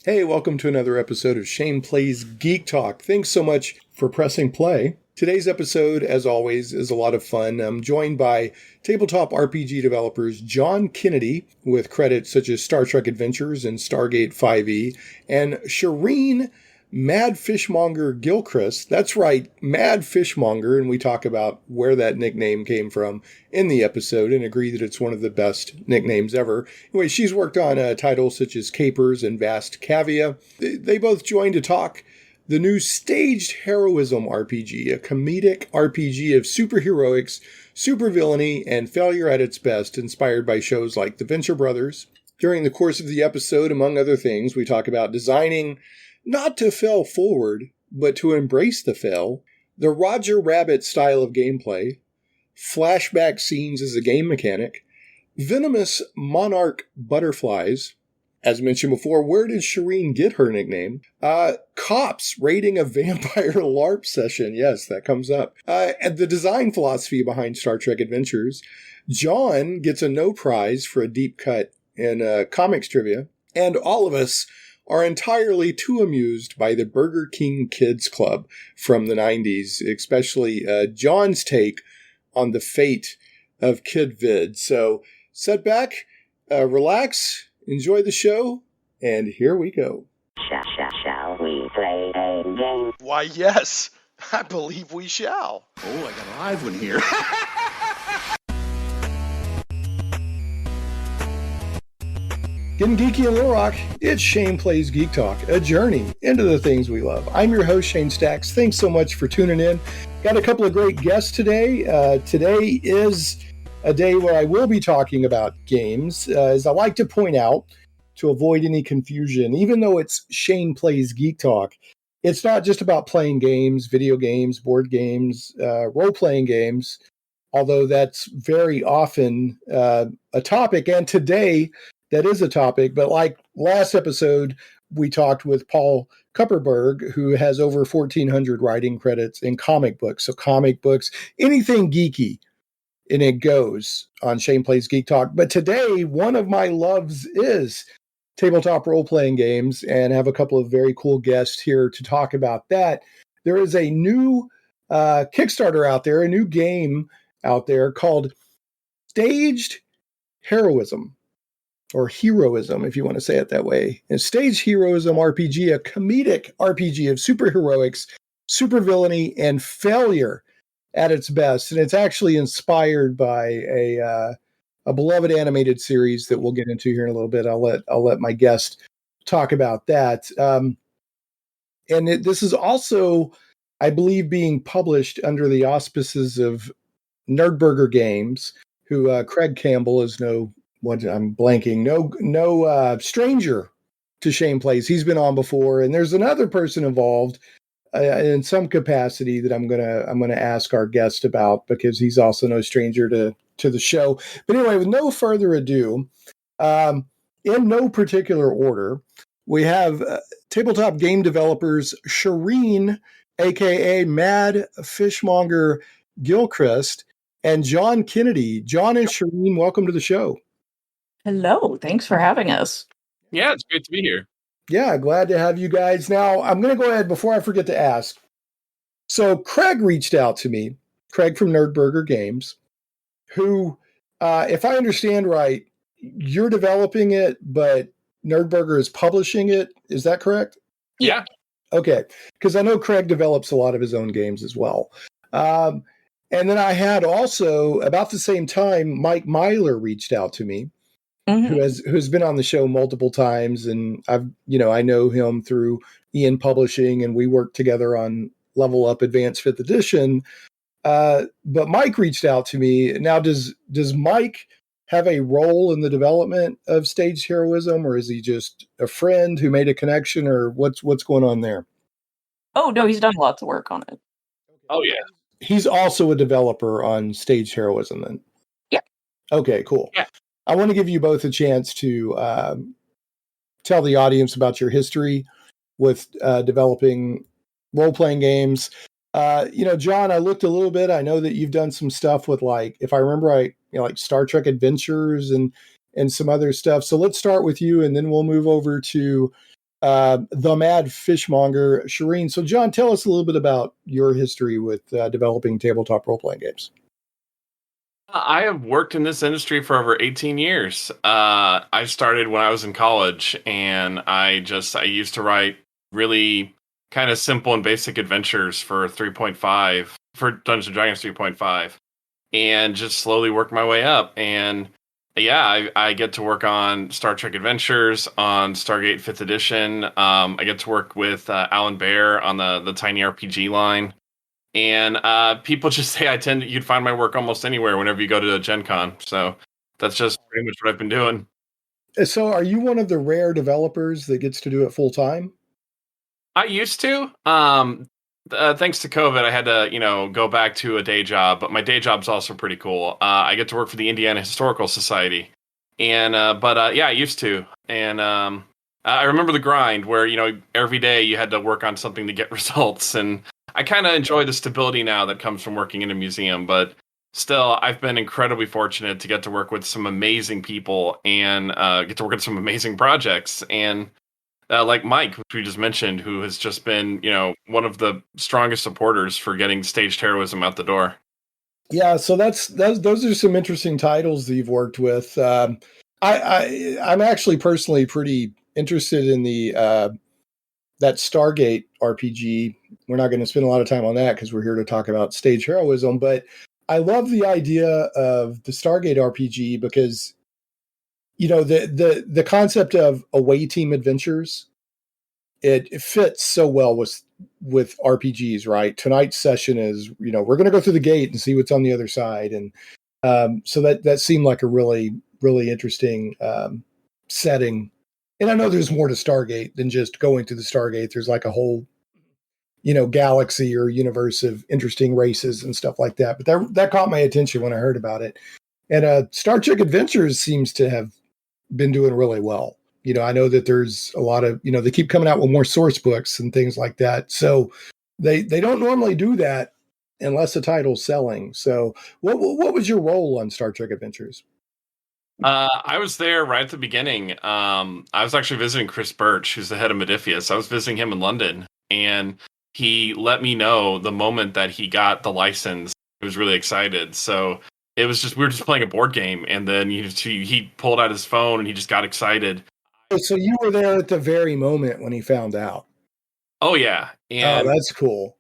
Hey, welcome to another episode of Shane Plays Geek Talk. Thanks so much for pressing play. Today's episode, as always, is a lot of fun. I'm joined by tabletop RPG developers John Kennedy, with credits such as Star Trek Adventures and Stargate 5e, and Sharene Madfishmonger Gilchrist. That's right, Madfishmonger, and we talk about where that nickname came from in the episode and agree that it's one of the best nicknames ever. Anyway, she's worked on titles such as Capers and Vast Kaviya. They both joined to talk the new Staged Heroism RPG, a comedic RPG of super-heroics, super-villainy, and failure at its best, inspired by shows like The Venture Brothers. During the course of the episode, among other things, we talk about designing not to fail forward, but to embrace the fail, the Roger Rabbit style of gameplay, flashback scenes as a game mechanic, venomous monarch butterflies. As mentioned before, where did Sharene get her nickname? Cops raiding a Vampire LARP session. Yes, that comes up. And the design philosophy behind Star Trek Adventures. John gets a no prize for a deep cut in comics trivia. And all of us are entirely too amused by the Burger King Kids Club from the 90s, especially John's take on the fate of Kid Vid. So sit back, relax, enjoy the show, and here we go. Shall we play a game? Why, yes, I believe we shall. Oh, I got a live one here. Getting geeky and Little Rock, it's Shane Plays Geek Talk, a journey into the things we love. I'm your host, Shane Stacks. Thanks so much for tuning in. Got a couple of great guests today. Today is a day where I will be talking about games. As I like to point out, to avoid any confusion, even though it's Shane Plays Geek Talk, it's not just about playing games, video games, board games, role-playing games, although that's very often a topic. And today, that is a topic, but like last episode, we talked with Paul Kupperberg, who has over 1,400 writing credits in comic books. So comic books, anything geeky, and it goes on Shane Plays Geek Talk. But today, one of my loves is tabletop role-playing games, and I have a couple of very cool guests here to talk about that. There is a new Kickstarter out there, a new game out there called Staged Heroism. Or Heroism, if you want to say it that way. And Staged Heroism RPG, a comedic RPG of super-heroics, super-villainy, and failure at its best. And it's actually inspired by a beloved animated series that we'll get into here in a little bit. I'll let my guest talk about that. This is also, I believe, being published under the auspices of Nerdburger Games, who Craig Campbell is no stranger to Shane Plays. He's been on before, and there's another person involved in some capacity that I'm gonna ask our guest about, because he's also no stranger to the show. But anyway, with no further ado, in no particular order, we have tabletop game developers Sharene, aka Madfishmonger Gilchrist, and John Kennedy. John and Sharene, welcome to the show. Hello, thanks for having us. Yeah, it's great to be here. Yeah, glad to have you guys. Now, I'm going to go ahead before I forget to ask. So Craig reached out to me, Craig from Nerdburger Games, who, if I understand right, you're developing it, but Nerdburger is publishing it. Is that correct? Yeah. Okay, because I know Craig develops a lot of his own games as well. And then I had also, about the same time, Mike Myler reached out to me. Mm-hmm. who's been on the show multiple times, and I know him through Ian Publishing, and we worked together on Level Up Advanced 5th Edition. But Mike reached out to me. Now, does Mike have a role in the development of Staged Heroism, or is he just a friend who made a connection, or what's going on there? Oh no, he's done lots of work on it. Oh yeah, he's also a developer on Staged Heroism then. Yeah. Okay, cool. Yeah. I want to give you both a chance to tell the audience about your history with developing role-playing games. John, I looked a little bit. I know that you've done some stuff with, like, if I remember right, like Star Trek Adventures and some other stuff. So let's start with you, and then we'll move over to the Madfishmonger, Sharene. So, John, tell us a little bit about your history with developing tabletop role-playing games. I have worked in this industry for over 18 years. I started when I was in college, and I used to write really kind of simple and basic adventures for 3.5, for Dungeons & Dragons 3.5, and just slowly worked my way up. And yeah, I get to work on Star Trek Adventures, on Stargate 5th Edition. I get to work with Alan Bear on the Tiny RPG line. And people just say you'd find my work almost anywhere whenever you go to a Gen Con. So that's just pretty much what I've been doing. So are you one of the rare developers that gets to do it full time? I used to. Thanks to COVID, I had to, go back to a day job. But my day job's also pretty cool. I get to work for the Indiana Historical Society. And yeah, I used to. And I remember the grind where, every day you had to work on something to get results. And I kind of enjoy the stability now that comes from working in a museum, but still, I've been incredibly fortunate to get to work with some amazing people and get to work on some amazing projects. And like Mike, which we just mentioned, who has just been, one of the strongest supporters for getting Staged Heroism out the door. Yeah, so those are some interesting titles that you've worked with. I'm actually personally pretty interested in that Stargate RPG. We're not going to spend a lot of time on that because we're here to talk about Staged Heroism, but I love the idea of the Stargate RPG because, the concept of away team adventures, it fits so well with RPGs, right? Tonight's session is, we're going to go through the gate and see what's on the other side. And so that seemed like a really, really interesting setting. And I know there's more to Stargate than just going to the Stargate. There's like a whole, galaxy or universe of interesting races and stuff like that. But that caught my attention when I heard about it. And Star Trek Adventures seems to have been doing really well. I know that there's a lot of, they keep coming out with more source books and things like that. So they don't normally do that unless the title's selling. So what was your role on Star Trek Adventures? I was there right at the beginning. I was actually visiting Chris Birch, who's the head of Modifius. I was visiting him in London, and he let me know the moment that he got the license. He was really excited. So it was we were just playing a board game, and then he pulled out his phone and he just got excited. So you were there at the very moment when he found out. Oh yeah, and that's cool.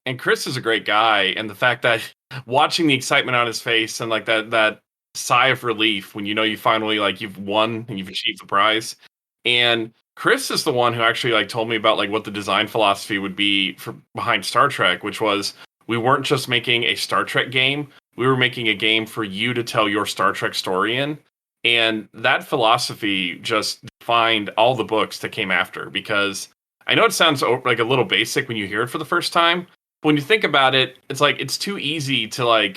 And Chris is a great guy, and the fact that watching the excitement on his face and like that sigh of relief when you finally you've won and you've achieved the prize. And Chris is the one who actually told me about what the design philosophy would be behind Star Trek, which was we weren't just making a Star Trek game, we were making a game for you to tell your Star Trek story in. And that philosophy just defined all the books that came after, because I know it sounds like a little basic when you hear it for the first time, but when you think about it, it's too easy to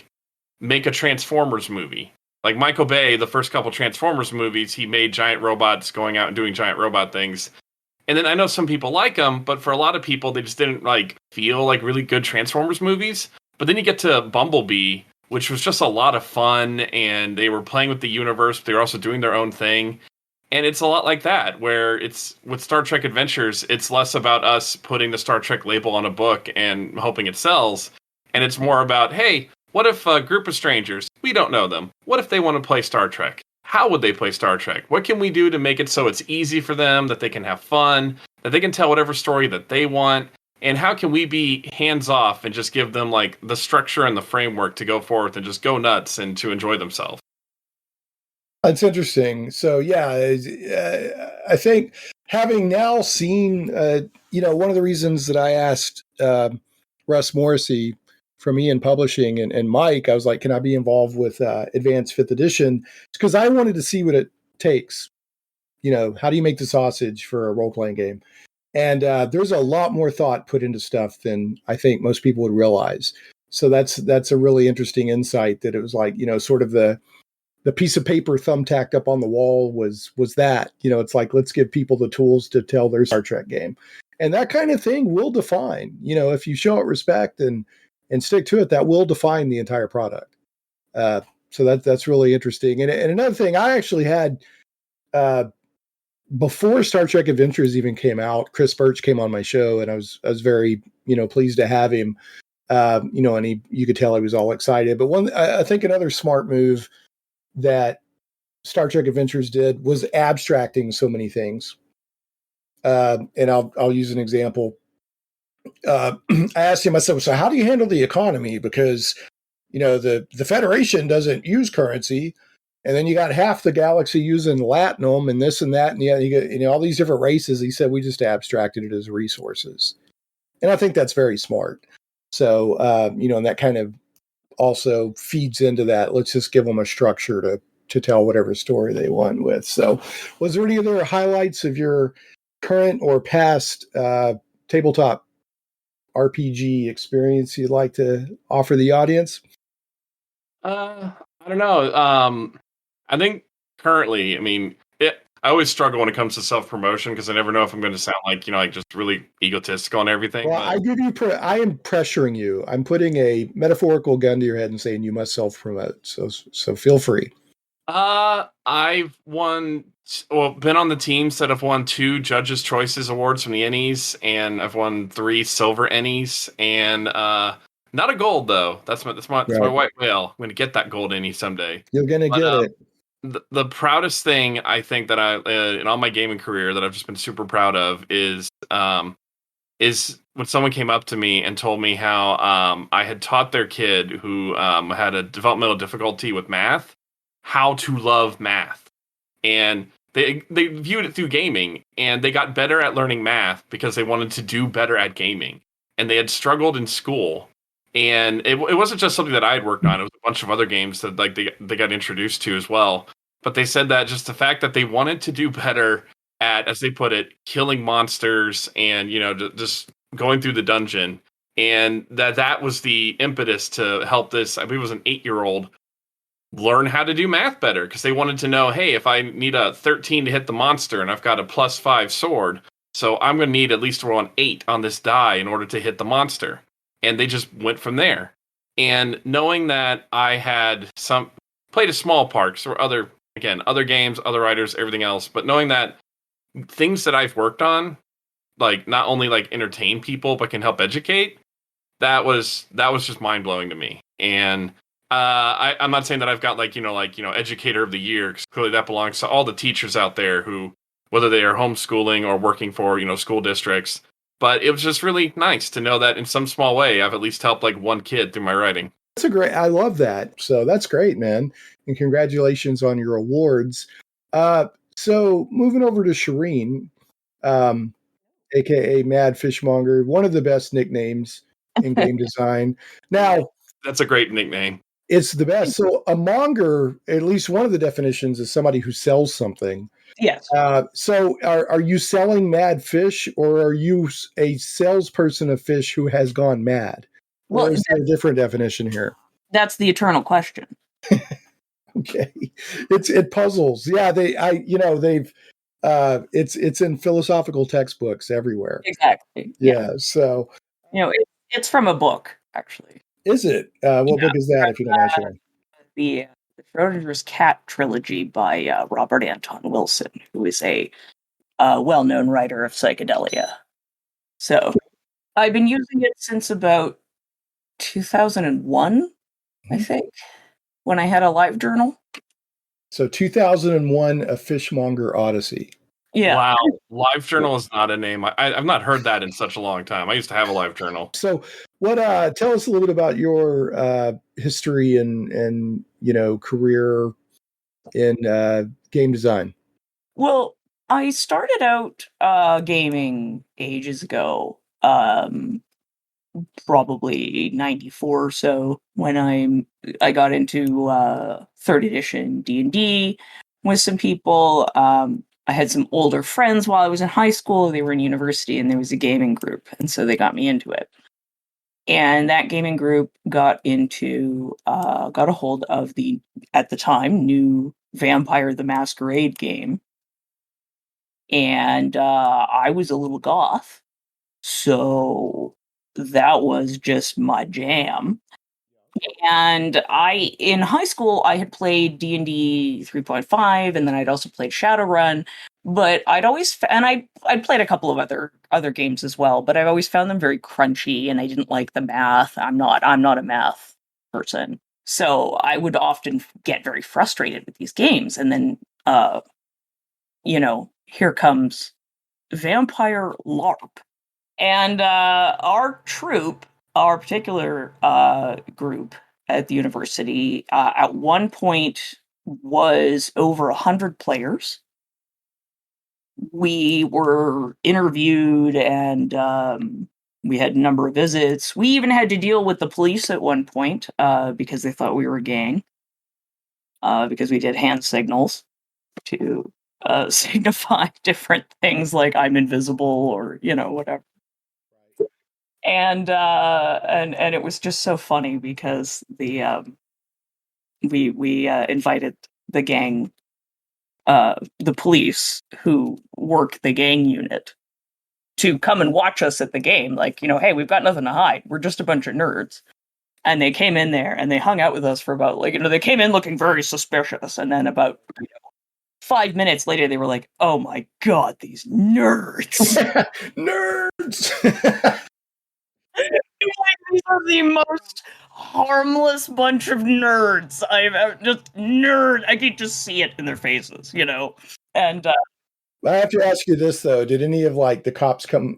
make a Transformers movie. Like Michael Bay, the first couple Transformers movies, he made giant robots going out and doing giant robot things. And then I know some people like them, but for a lot of people, they just didn't feel like really good Transformers movies. But then you get to Bumblebee, which was just a lot of fun, and they were playing with the universe, but they were also doing their own thing. And it's a lot like that, where it's with Star Trek Adventures, it's less about us putting the Star Trek label on a book and hoping it sells. And it's more about, hey, what if a group of strangers, we don't know them, what if they want to play Star Trek? How would they play Star Trek? What can we do to make it so it's easy for them, that they can have fun, that they can tell whatever story that they want? And how can we be hands off and just give them the structure and the framework to go forth and just go nuts and to enjoy themselves? That's interesting. So yeah, I think having now seen, one of the reasons that I asked Russ Morrissey from Ian Publishing and Mike, I was like, can I be involved with Advanced 5th Edition? It's because I wanted to see what it takes. How do you make the sausage for a role-playing game? And there's a lot more thought put into stuff than I think most people would realize. So that's a really interesting insight, that it was sort of the piece of paper thumbtacked up on the wall was that, it's let's give people the tools to tell their Star Trek game. And that kind of thing will define, if you show it respect and stick to it, that will define the entire product. So that's really interesting. And another thing, I actually had before Star Trek Adventures even came out, Chris Birch came on my show, and I was very pleased to have him. And you could tell he was all excited. But I think another smart move that Star Trek Adventures did was abstracting so many things. And I'll use an example. I asked him, I said, so how do you handle the economy? Because, the Federation doesn't use currency. And then you got half the galaxy using Latinum and this and that. And yeah, you got all these different races. He said, we just abstracted it as resources. And I think that's very smart. So, and that kind of also feeds into that. Let's just give them a structure to tell whatever story they want with. So was there any other highlights of your current or past tabletop RPG experience you'd like to offer the audience? I don't know. I think currently, I always struggle when it comes to self-promotion because I never know if I'm going to sound like, just really egotistical and everything. Well, but I am pressuring you. I'm putting a metaphorical gun to your head and saying you must self-promote. So feel free. I've been on the teams that have won 2 Judges' Choices awards from the Ennies, and I've won 3 silver Ennies, and not a gold though. That's my white whale. I'm going to get that gold Ennie someday. You're going to get it. The proudest thing I think that I in all my gaming career that I've just been super proud of is when someone came up to me and told me how I had taught their kid who had a developmental difficulty with math how to love math, and they viewed it through gaming, and they got better at learning math because they wanted to do better at gaming, and they had struggled in school. And it wasn't just something that I had worked on. It was a bunch of other games that they got introduced to as well. But they said that just the fact that they wanted to do better at, as they put it, killing monsters and, just going through the dungeon. And that was the impetus to help this, I believe it was an 8-year-old, learn how to do math better. Because they wanted to know, hey, if I need a 13 to hit the monster and I've got a +5 sword, so I'm going to need at least to roll an 8 on this die in order to hit the monster. And they just went from there. And knowing that I had played a small part, so other games, other writers, everything else, but knowing that things that I've worked on, like not only like entertain people, but can help educate, that was just mind blowing to me. And I'm not saying that I've got educator of the year, because clearly that belongs to all the teachers out there who, whether they are homeschooling or working for, school districts. But it was just really nice to know that in some small way, I've at least helped one kid through my writing. I love that. So that's great, man. And congratulations on your awards. So moving over to Sharene, aka Madfishmonger, one of the best nicknames in game design. Now, that's a great nickname. It's the best. So a monger, at least one of the definitions, is somebody who sells something. Yes. So are you selling mad fish, or are you a salesperson of fish who has gone mad? Well, is there a different definition here? That's the eternal question. Okay. It puzzles. Yeah, it's in philosophical textbooks everywhere. Exactly. Yeah. So it's from a book, actually. Is it? What book is that, if you don't mind sharing? The Schrodinger's Cat trilogy by Robert Anton Wilson, who is a well-known writer of psychedelia. So I've been using it since about 2001, I think, when I had a live journal. So 2001, A Fishmonger Odyssey. Yeah. Wow. Live journal is not a name. I've not heard that in such a long time. I used to have a live journal. So tell us a little bit about your history and career in game design. Well, I started out gaming ages ago, probably 94 or so, when I got into 3rd edition D&D with some people. I had some older friends while I was in high school. They were in university, and there was a gaming group, and so they got me into it. And that gaming group got a hold of the, at the time, new Vampire the Masquerade game. And I was a little goth, so that was just my jam. And in high school, I had played D&D 3.5, and then I'd also played Shadowrun, But I'd played a couple of other games as well, but I've always found them very crunchy, and I didn't like the math. I'm not a math person, so I would often get very frustrated with these games. And then, here comes Vampire LARP, and our troop, our particular group at the university, at one point was over 100 players. We were interviewed, and we had a number of visits. We even had to deal with the police at one point because they thought we were a gang, because we did hand signals to signify different things, like I'm invisible, or whatever. And it was just so funny because we invited the gang, the police who work the gang unit, to come and watch us at the game. Like, hey, we've got nothing to hide. We're just a bunch of nerds. And they came in there and they hung out with us for about, they came in looking very suspicious. And then about 5 minutes later, they were like, oh my God, these nerds. Nerds! These are the most harmless bunch of nerds I've ever, just nerd. I could just see it in their faces, And I have to ask you this though: did any of the cops come,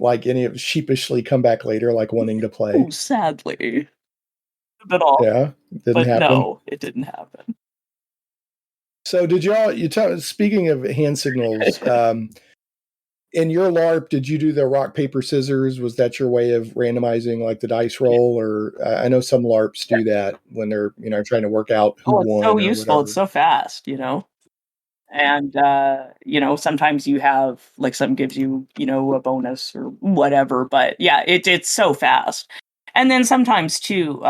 sheepishly come back later, wanting to play? oh, sadly, but all. Yeah, didn't happen. No, it didn't happen. So did speaking of hand signals, in your LARP, did you do the rock, paper, scissors? Was that your way of randomizing the dice roll? Or I know some LARPs do that when they're, trying to work out who won. It's so useful. Whatever. It's so fast, And, sometimes you have, some gives you, a bonus or whatever. But yeah, it's so fast. And then sometimes too,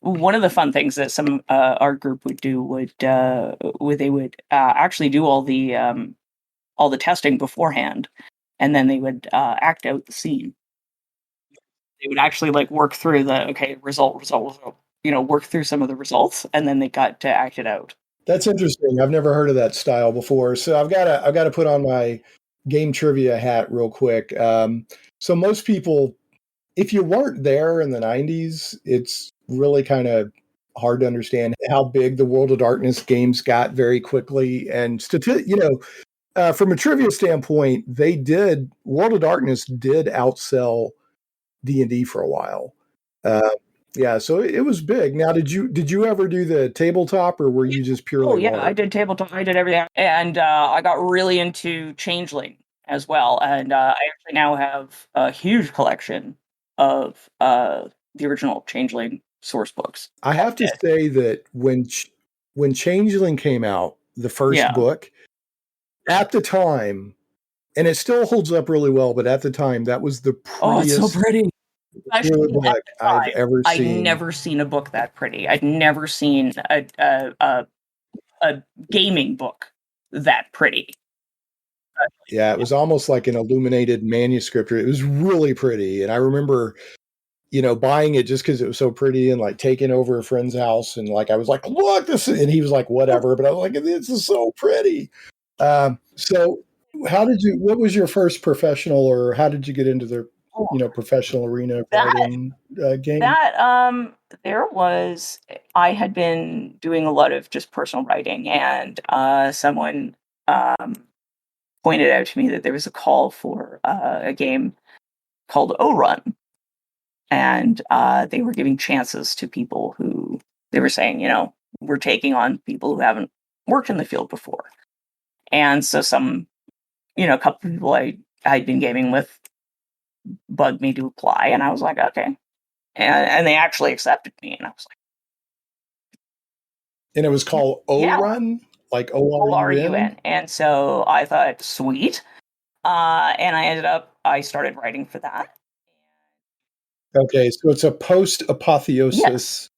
one of the fun things that some our group would do would they would actually do all the testing beforehand, and then they would act out the scene. They would actually work through the result, work through some of the results, and then they got to act it out. That's interesting. I've never heard of that style before. So I've got to put on my game trivia hat real quick. So most people, if you weren't there in the 90s, it's really kind of hard to understand how big the World of Darkness games got very quickly. And from a trivia standpoint, World of Darkness did outsell D&D for a while. Yeah, so it was big. Now, did you ever do the tabletop, or were you just purely? Oh yeah, I did tabletop. I did everything, and I got really into Changeling as well. And I actually now have a huge collection of the original Changeling source books. I have to say that when Changeling came out, the first book, at the time, and it still holds up really well, but at the time, that was the prettiest. Oh, it's so pretty. Book I've ever seen. I'd never seen a book that pretty. I'd never seen a gaming book that pretty. Yeah, it was almost like an illuminated manuscript. It was really pretty, and I remember, buying it just because it was so pretty, and taking over a friend's house, and I was like, "Look, this," and he was like, "Whatever," but I was like, "This is so pretty." So, what was your first professional, or how did you get into the professional arena writing game? I had been doing a lot of just personal writing, and someone pointed out to me that there was a call for a game called O-Run, and they were giving chances to people who, they were saying, we're taking on people who haven't worked in the field before. And so a couple of people I'd been gaming with bugged me to apply, and I was like, okay. And they actually accepted me, and I was like, and it was called O-Run? Like O-R-U-N? And so I thought, sweet. And I started writing for that. Okay, so it's a post-apotheosis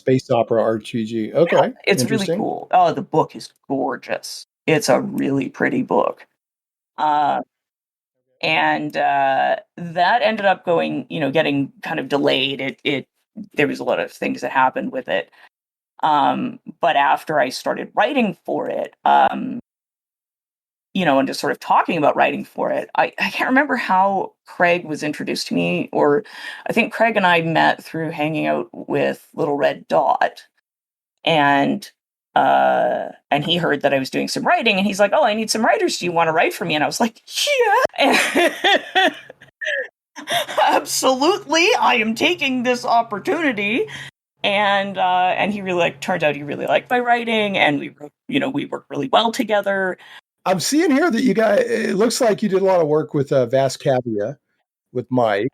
space opera RPG. Okay, yeah, it's really cool. Oh, the book is gorgeous. It's a really pretty book. And that ended up getting kind of delayed. There was a lot of things that happened with it. But after I started writing for it, and just sort of talking about writing for it. I can't remember how Craig was introduced to me, or I think Craig and I met through hanging out with Little Red Dot. And he heard that I was doing some writing, and he's like, "Oh, I need some writers. Do you want to write for me?" And I was like, "Yeah, absolutely. I am taking this opportunity." And he really turns out he really liked my writing, and we worked really well together. I'm seeing here that you guys, it looks like you did a lot of work with Vast Kaviya with Mike.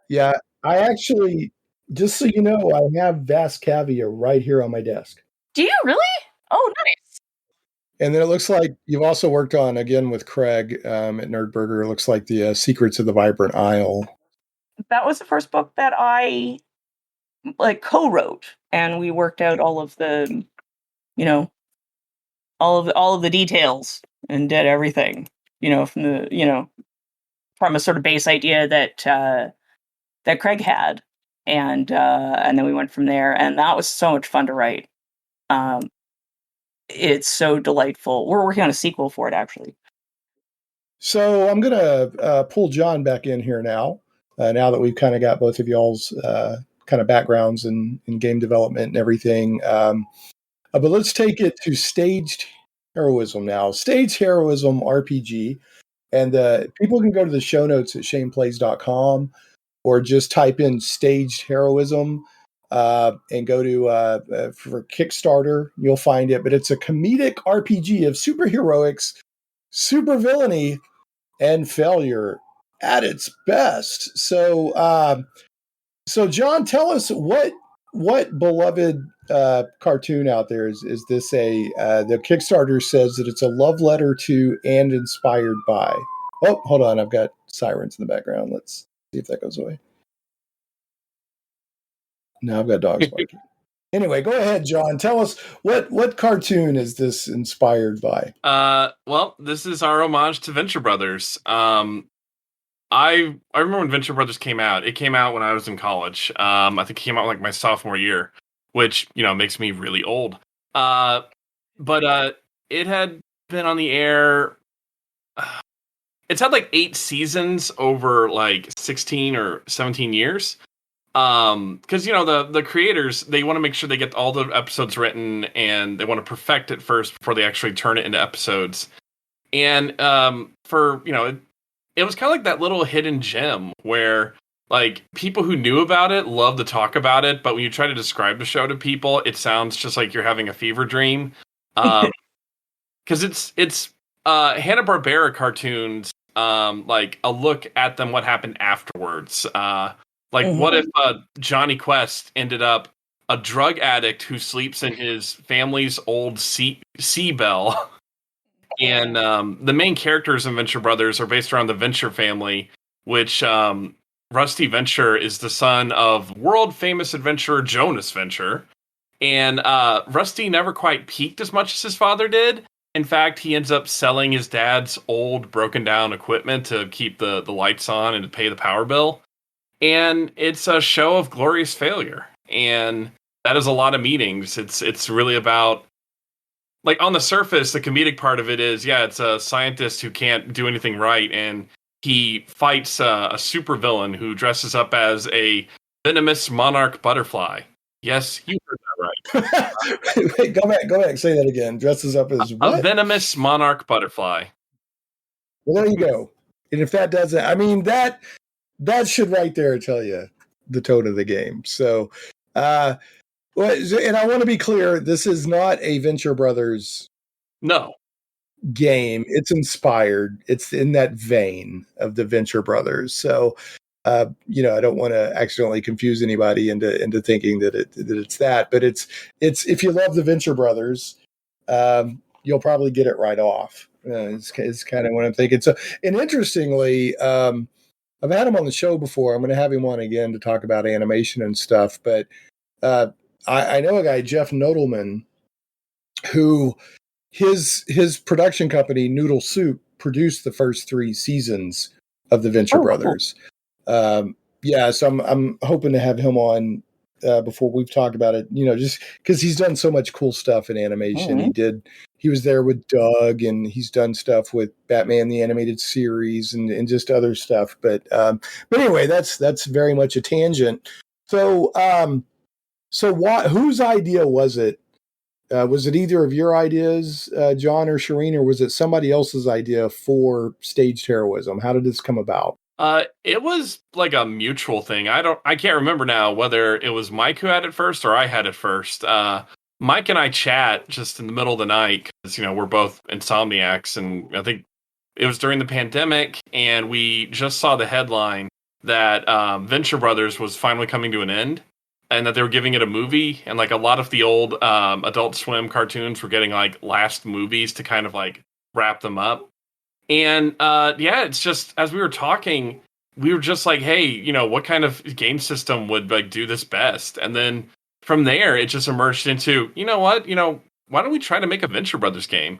Yeah, I actually, just so you know, I have Vast Kaviya right here on my desk. Do you really? Oh, nice. And then it looks like you've also worked on, again, with Craig at Nerdburger, it looks like the Secrets of the Vibrant Isle. That was the first book that I co-wrote, and we worked out all of the, all of the details and did everything, from a sort of base idea that Craig had, and then we went from there, and that was so much fun to write. It's so delightful. We're working on a sequel for it, actually. So I'm going to pull John back in here now that we've kind of got both of y'all's kind of backgrounds in game development and everything. But let's take it to Staged Heroism now. Staged Heroism RPG. And people can go to the show notes at shaneplays.com or just type in Staged Heroism and go to for Kickstarter. You'll find it. But it's a comedic RPG of super-heroics, super-villainy, and failure at its best. So, John, tell us what beloved cartoon out there is this the Kickstarter says that it's a love letter to and inspired by. Oh, hold on, I've got sirens in the background. Let's see if that goes away. No, I've got dogs barking. Anyway, go ahead, John. Tell us what cartoon is this inspired by? Well, this is our homage to Venture Brothers. I remember when Venture Brothers came out. It came out when I was in college. I think it came out like my sophomore year, which makes me really old. But it had been on the air. It's had like 8 seasons over like 16 or 17 years. Because the creators, they want to make sure they get all the episodes written, and they want to perfect it first before they actually turn it into episodes. And it was kind of like that little hidden gem where like people who knew about it love to talk about it, but when you try to describe the show to people, it sounds just like you're having a fever dream. Because it's Hanna-Barbera cartoons, like a look at them, what happened afterwards. What if Johnny Quest ended up a drug addict who sleeps in his family's old sea bell? And the main characters in Venture Brothers are based around the Venture family, which Rusty Venture is the son of world-famous adventurer Jonas Venture. And Rusty never quite peaked as much as his father did. In fact, he ends up selling his dad's old, broken-down equipment to keep the lights on and to pay the power bill. And it's a show of glorious failure. And that is a lot of meetings. It's really about, like, on the surface, the comedic part of it is, it's a scientist who can't do anything right, and he fights a supervillain who dresses up as a venomous monarch butterfly. Yes, you heard that right. Wait, go back. Say that again. Dresses up as what? A venomous monarch butterfly. Well, there you go. And if that doesn't, I mean, that should right there tell you the tone of the game. So, and I want to be clear, this is not a Venture Brothers game. It's inspired. It's in that vein of the Venture Brothers. So, I don't want to accidentally confuse anybody into thinking that it's that. But it's if you love the Venture Brothers, you'll probably get it right off. It's kind of what I'm thinking. So, and interestingly, I've had him on the show before. I'm going to have him on again to talk about animation and stuff. But I know a guy, Jeff Nodelman, who his production company, Noodle Soup, produced the first 3 seasons of the Venture Brothers. Cool. So I'm hoping to have him on before we've talked about it, just because he's done so much cool stuff in animation. He was there with Doug, and he's done stuff with Batman the Animated Series and just other stuff. But anyway, that's very much a tangent. So whose idea was it? Was it either of your ideas, John or Sharene, or was it somebody else's idea for Staged Heroism? How did this come about? It was like a mutual thing. I can't remember now whether it was Mike who had it first or I had it first. Mike and I chat just in the middle of the night because, we're both insomniacs, and I think it was during the pandemic, and we just saw the headline that Venture Brothers was finally coming to an end, and that they were giving it a movie, and like a lot of the old Adult Swim cartoons were getting like last movies to kind of like wrap them up. And it's just, as we were talking, we were just like, hey, what kind of game system would like do this best? And then from there, it just emerged into, why don't we try to make a Venture Brothers game?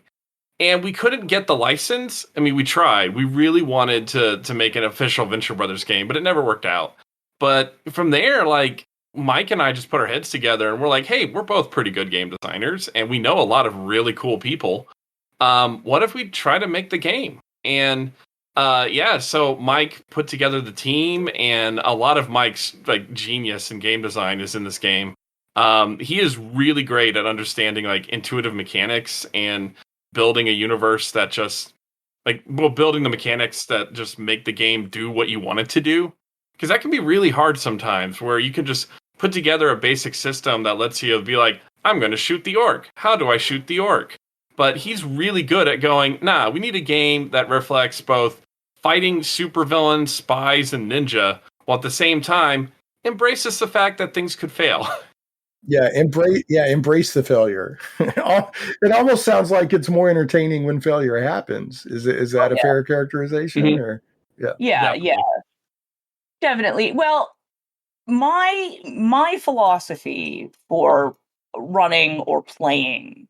And we couldn't get the license. I mean, we tried. We really wanted to make an official Venture Brothers game, but it never worked out. But from there, like, Mike and I just put our heads together and we're like, hey, we're both pretty good game designers and we know a lot of really cool people. What if we try to make the game? And so Mike put together the team, and a lot of Mike's like genius in game design is in this game. He is really great at understanding like intuitive mechanics and building a universe that just building the mechanics that just make the game do what you want it to do. Because that can be really hard sometimes, where you can just put together a basic system that lets you be like, I'm going to shoot the orc. How do I shoot the orc? But he's really good at going, we need a game that reflects both fighting supervillains, spies, and ninja, while at the same time embraces the fact that things could fail. Embrace the failure. It almost sounds like it's more entertaining when failure happens. Is that a fair characterization? Mm-hmm. Or Yeah, definitely. Well, my philosophy for running or playing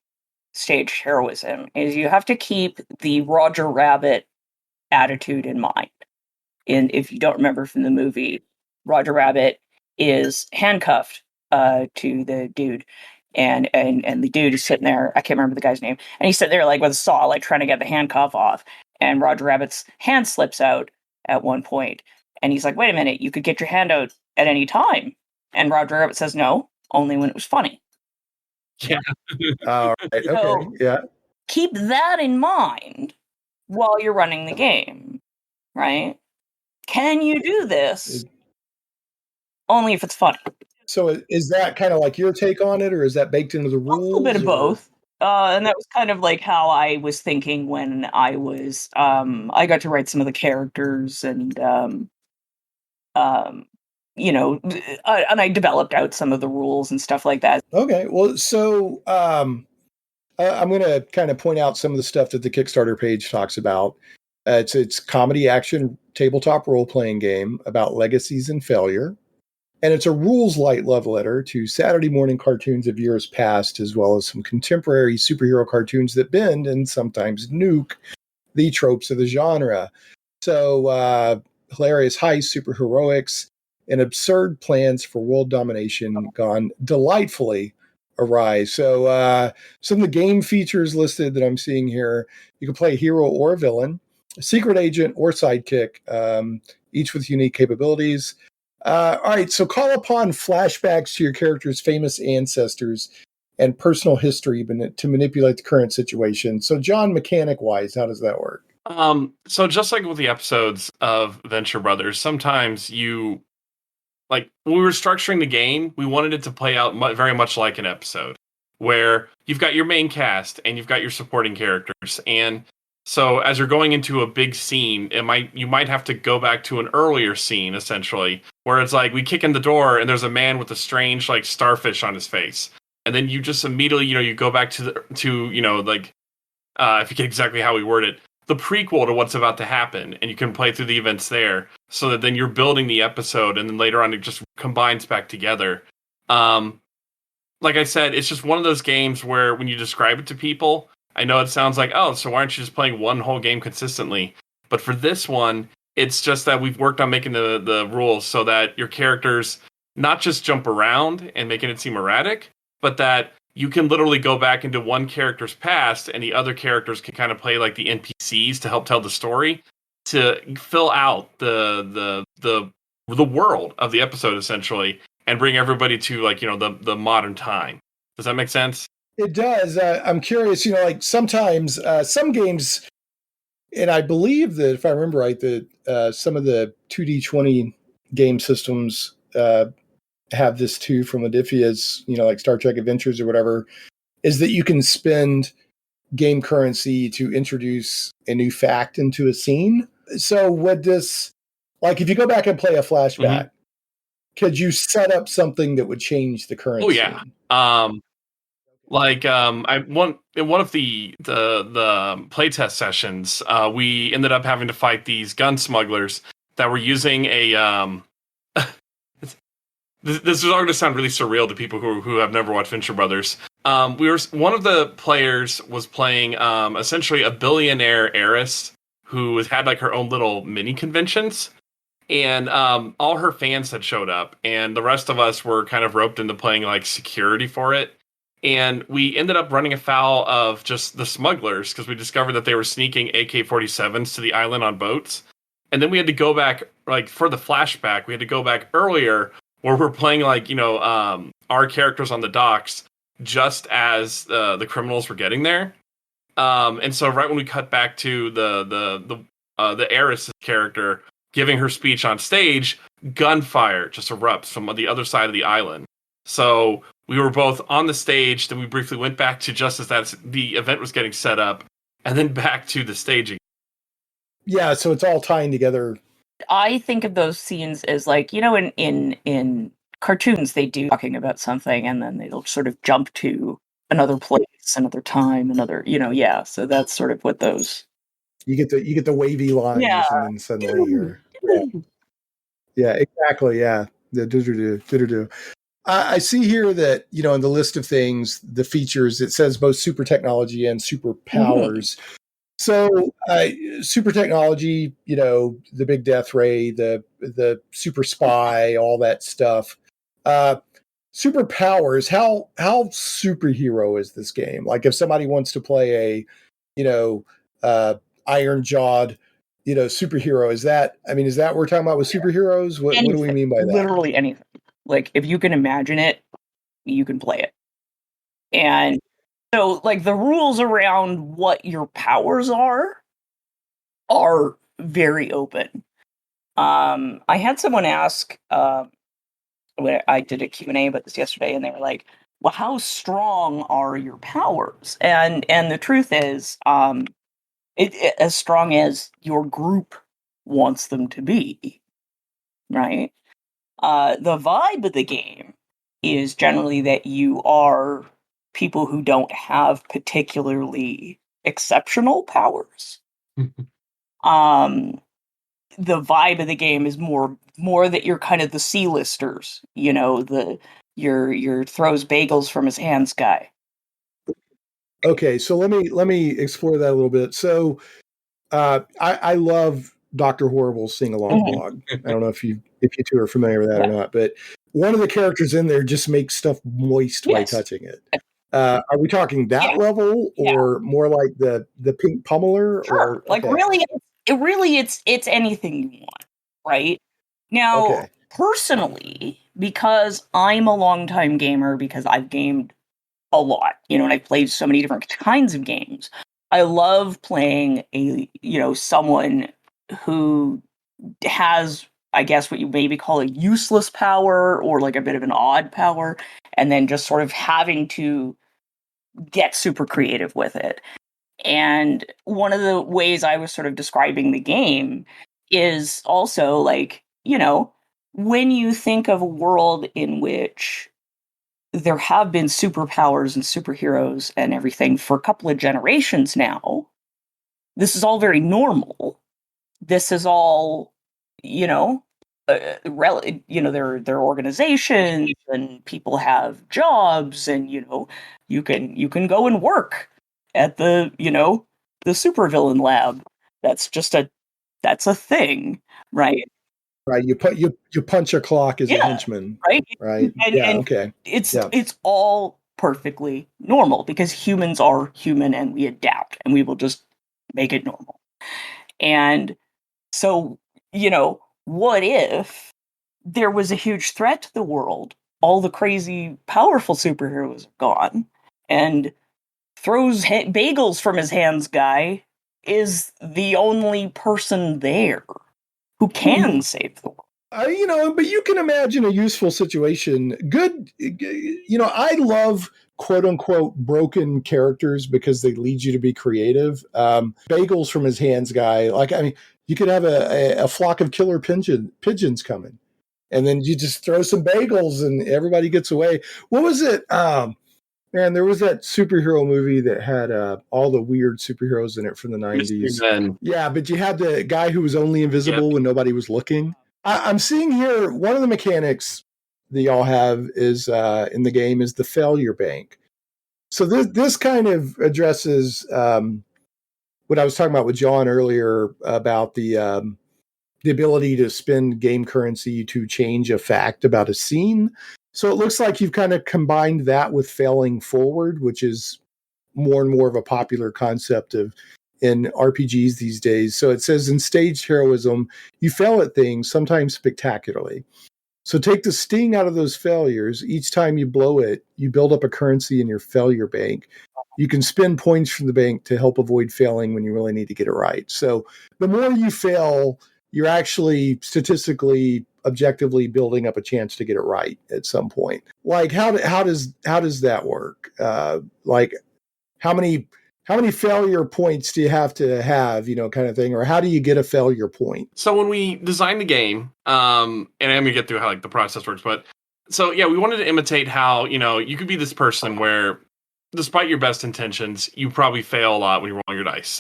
Staged Heroism is you have to keep the Roger Rabbit attitude in mind. And if you don't remember from the movie, Roger Rabbit is handcuffed to the dude, and the dude is sitting there. I can't remember the guy's name, and he's sitting there like with a saw, like trying to get the handcuff off. And Roger Rabbit's hand slips out at one point, and he's like, "Wait a minute, you could get your hand out at any time." And Roger Rabbit says, "No, only when it was funny." Yeah. All right. Okay. So, yeah. Keep that in mind while you're running the game, right? Can you do this? Only if it's funny. So is that kind of like your take on it, or is that baked into the rules? A little bit of both. And that was kind of like how I was thinking when I was, I got to write some of the characters and, and I developed out some of the rules and stuff like that. Okay. Well, so I'm going to kind of point out some of the stuff that the Kickstarter page talks about. It's comedy action tabletop role-playing game about legacies and failure. And it's a rules light love letter to Saturday morning cartoons of years past, as well as some contemporary superhero cartoons that bend and sometimes nuke the tropes of the genre. So hilarious heist, super-heroics, and absurd plans for world domination gone delightfully awry. So some of the game features listed that I'm seeing here, you can play a hero or a villain, a secret agent or sidekick, each with unique capabilities. All right, so call upon flashbacks to your character's famous ancestors and personal history to manipulate the current situation. So John, mechanic-wise, how does that work? So just like with the episodes of Venture Brothers, sometimes when we were structuring the game, we wanted it to play out very much like an episode, where you've got your main cast and you've got your supporting characters. And so as you're going into a big scene, you might have to go back to an earlier scene, essentially, where it's like we kick in the door and there's a man with a strange like starfish on his face. And then you just immediately, you go back to I forget exactly how we word it, the prequel to what's about to happen, and you can play through the events there, so that then you're building the episode, and then later on it just combines back together. Like I said, it's just one of those games where when you describe it to people, I know it sounds like, oh, so why aren't you just playing one whole game consistently? But for this one, it's just that we've worked on making the rules so that your characters not just jump around and making it seem erratic, but that you can literally go back into one character's past and the other characters can kind of play like the NPCs to help tell the story to fill out the world of the episode essentially and bring everybody to like, the modern time. Does that make sense? It does. I'm curious, like sometimes some games, and I believe that if I remember right, that some of the 2D20 game systems have this too from Adithia's, like Star Trek Adventures or whatever, is that you can spend game currency to introduce a new fact into a scene. So would this, like if you go back and play a flashback, could you set up something that would change the current scene? I in one of the playtest sessions, we ended up having to fight these gun smugglers that were using a this is all going to sound really surreal to people who have never watched Venture Brothers. One of the players was playing essentially a billionaire heiress who had like her own little mini conventions, and all her fans had showed up, and the rest of us were kind of roped into playing like security for it. And we ended up running afoul of just the smugglers because we discovered that they were sneaking AK-47s to the island on boats. And then we had to go back, like for the flashback, we had to go back earlier where we're playing like, our characters on the docks just as the criminals were getting there. And so right when we cut back to the heiress's character giving her speech on stage, gunfire just erupts from the other side of the island. So we were both on the stage, then we briefly went back to just as the event was getting set up, and then back to the staging. Yeah, so it's all tying together. I think of those scenes as like, in cartoons they do talking about something and then they'll sort of jump to another place, another time, another, so that's sort of what those. You get the wavy lines and then suddenly you're. Yeah, exactly. Yeah. The do. I see here that, in the list of things, the features, it says both super technology and super powers. So super technology, the big death ray, the super spy, all that stuff. Superpowers, how superhero is this game? Like if somebody wants to play a, iron-jawed, superhero, is that what we're talking about with superheroes? What do we mean by that? Literally anything. Like if you can imagine it, you can play it. And so like the rules around what your powers are very open. I had someone ask, when I did a Q&A about this yesterday, and they were like, well, how strong are your powers? And the truth is, it as strong as your group wants them to be, right? The vibe of the game is generally that you are people who don't have particularly exceptional powers. The vibe of the game is more that you're kind of the C-listers, your throws bagels from his hands guy. Okay, so let me explore that a little bit. So I love Dr. Horrible's sing-along blog. I don't know if you two are familiar with that or not, but one of the characters in there just makes stuff moist by touching it. Are we talking that level or more like the pink pummeler? Sure. Or, like really, it's anything you want, right? Now, personally, because I'm a longtime gamer, because I've gamed a lot, and I've played so many different kinds of games, I love playing someone who has, I guess, what you maybe call a useless power or like a bit of an odd power, and then just sort of having to get super creative with it. And one of the ways I was sort of describing the game is also like, when you think of a world in which there have been superpowers and superheroes and everything for a couple of generations now, this is all very normal. This is all, their organizations and people have jobs, and you can go and work at the the supervillain lab. That's a thing, right? Right. You punch a clock as a Yeah, henchman. right? Right. And, Yeah. and Okay. it's Yeah. it's all perfectly normal because humans are human and we adapt and we will just make it normal. And so, what if there was a huge threat to the world? All the crazy, powerful superheroes are gone, and throws bagels from his hands guy is the only person there who can save the world. But you can imagine a useful situation. I love quote unquote broken characters because they lead you to be creative. Bagels from his hands guy. You could have a flock of killer pigeons coming, and then you just throw some bagels and everybody gets away. What was it? Man, there was that superhero movie that had all the weird superheroes in it from the 90s. Yeah, but you had the guy who was only invisible when nobody was looking. I'm seeing here one of the mechanics that y'all have is in the game is the failure bank. So this kind of addresses what I was talking about with John earlier about the ability to spend game currency to change a fact about a scene. So it looks like you've kind of combined that with failing forward, which is more and more of a popular concept in RPGs these days. So it says in Staged Heroism, you fail at things, sometimes spectacularly. So take the sting out of those failures. Each time you blow it, you build up a currency in your failure bank. You can spend points from the bank to help avoid failing when you really need to get it right. So the more you fail, you're actually statistically, objectively building up a chance to get it right at some point. Like how does that work? How many failure points do you have to have, kind of thing, or how do you get a failure point? So when we designed the game, and I'm gonna get through how the process works, but so yeah, we wanted to imitate how you could be this person where, despite your best intentions, you probably fail a lot when you're rolling your dice.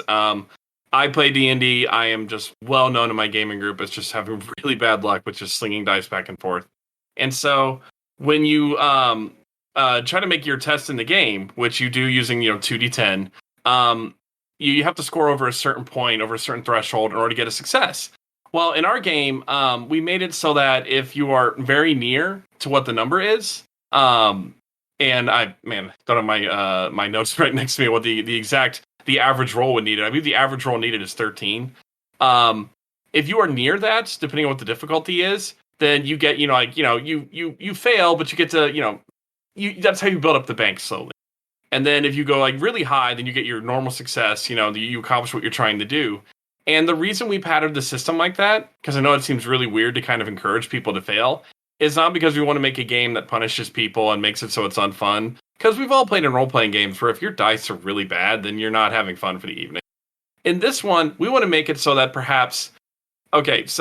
I play D&D. I am just well known in my gaming group as just having really bad luck with just slinging dice back and forth. And so when you try to make your test in the game, which you do using 2d10, you have to score over a certain point, over a certain threshold in order to get a success. Well, in our game, we made it so that if you are very near to what the number is, and I don't have my notes right next to me what the average roll would need. I believe the average roll needed is 13. If you are near that, depending on what the difficulty is, then you get you fail, but you get to that's how you build up the bank slowly. And then if you go really high, then you get your normal success. You accomplish what you're trying to do. And the reason we patterned the system like that, because I know it seems really weird to kind of encourage people to fail, is not because we want to make a game that punishes people and makes it so it's unfun. Because we've all played in role-playing games where if your dice are really bad, then you're not having fun for the evening. In this one, we want to make it so that perhaps, trying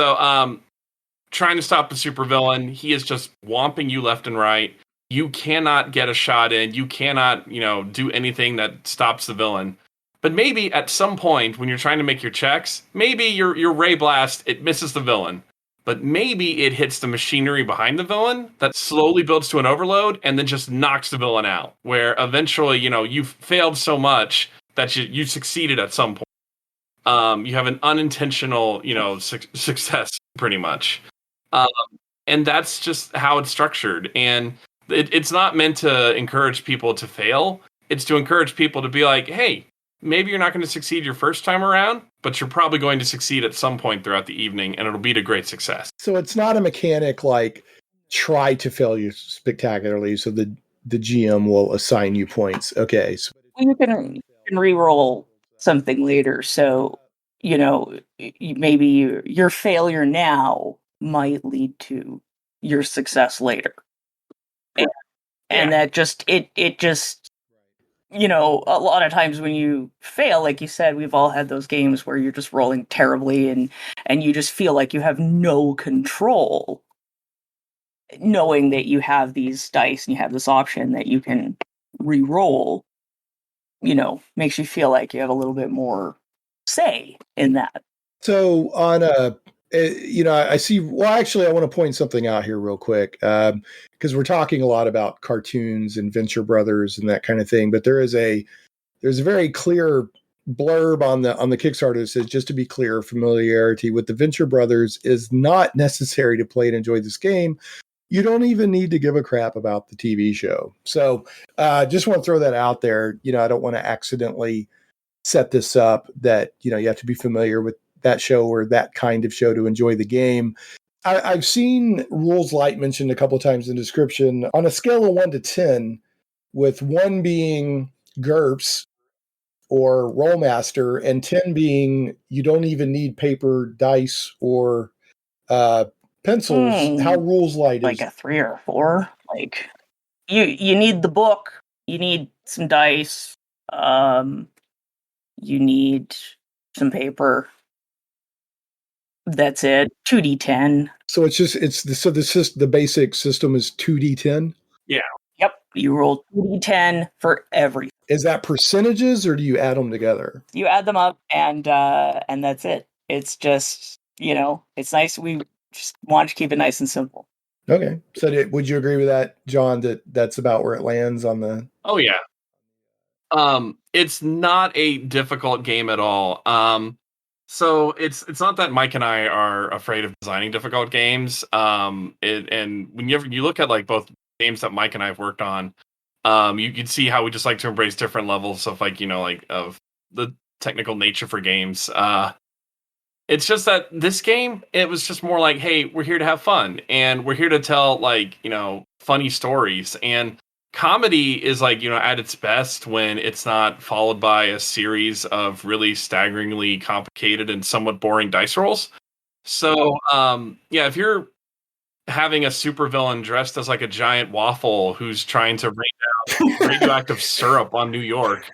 to stop the supervillain, he is just whomping you left and right. You cannot get a shot in. You cannot, do anything that stops the villain. But maybe at some point when you're trying to make your checks, maybe your Ray Blast, it misses the villain. But maybe it hits the machinery behind the villain that slowly builds to an overload and then just knocks the villain out. Where eventually, you've failed so much that you succeeded at some point. You have an unintentional, success pretty much. And that's just how it's structured. And it's not meant to encourage people to fail. It's to encourage people to be like, hey, maybe you're not going to succeed your first time around, but you're probably going to succeed at some point throughout the evening, and it'll be to great success. So it's not a mechanic like try to fail you spectacularly, so the GM will assign you points. Okay. So You can re-roll something later, so maybe your failure now might lead to your success later. And that just it just a lot of times when you fail, like you said, we've all had those games where you're just rolling terribly and you just feel like you have no control, knowing that you have these dice and you have this option that you can re-roll, makes you feel like you have a little bit more say in that. So on I see. Well, actually, I want to point something out here real quick because we're talking a lot about cartoons and Venture Brothers and that kind of thing. But there's a very clear blurb on the Kickstarter that says, just to be clear, familiarity with the Venture Brothers is not necessary to play and enjoy this game. You don't even need to give a crap about the TV show. So just want to throw that out there. I don't want to accidentally set this up that, you have to be familiar with that show or that kind of show to enjoy the game. I've seen Rules Light mentioned a couple of times in the description on a scale of 1 to 10, with 1 being GURPS or Rollmaster and 10 being you don't even need paper, dice, or pencils. How Rules Light like is a 3 or 4. Like you need the book, you need some dice, you need some paper. That's it. 2d10. So the basic system is 2d10. Yeah. Yep. You roll 2d10 for everything. Is that percentages or do you add them together? You add them up and that's it. It's just, it's nice. We just want to keep it nice and simple. Okay. So would you agree with that, John, that's about where it lands on the... Oh, yeah. It's not a difficult game at all. So it's not that Mike and I are afraid of designing difficult games. And when you look at like both games that Mike and I have worked on, you can see how we just like to embrace different levels of of the technical nature for games. It's just that this game, it was just more like, hey, we're here to have fun and we're here to tell funny stories. And comedy is at its best when it's not followed by a series of really staggeringly complicated and somewhat boring dice rolls. So, if you're having a supervillain dressed as like a giant waffle who's trying to rain down radioactive syrup on New York,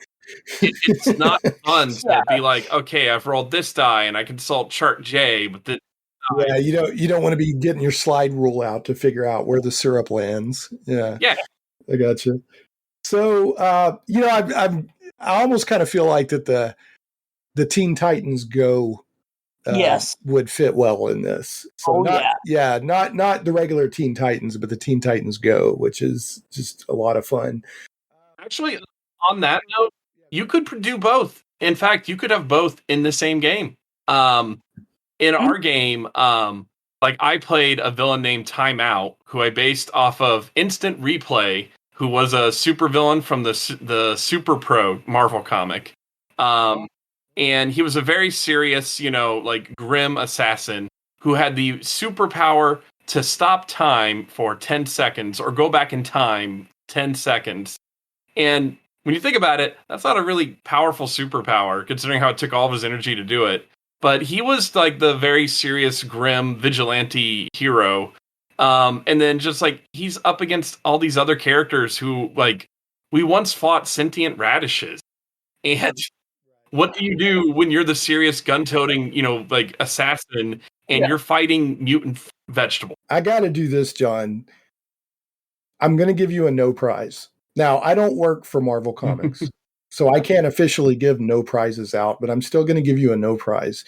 it's not fun to be like, okay, I've rolled this die and I consult chart J, but you don't want to be getting your slide rule out to figure out where the syrup lands. Yeah. I got you. So, I almost kind of feel like that the Teen Titans Go would fit well in this. So not the regular Teen Titans, but the Teen Titans Go, which is just a lot of fun. Actually, on that note, you could do both. In fact, you could have both in the same game. In our game, I played a villain named Time Out, who I based off of Instant Replay, who was a supervillain from the Super Pro Marvel comic. And he was a very serious, grim assassin who had the superpower to stop time for 10 seconds or go back in time 10 seconds. And when you think about it, that's not a really powerful superpower, considering how it took all of his energy to do it. But he was the very serious, grim vigilante hero. And then just he's up against all these other characters who we once fought sentient radishes. And what do you do when you're the serious gun-toting, assassin and you're fighting mutant vegetables? I got to do this, John. I'm going to give you a no prize. Now, I don't work for Marvel Comics, so I can't officially give no prizes out, but I'm still going to give you a no prize.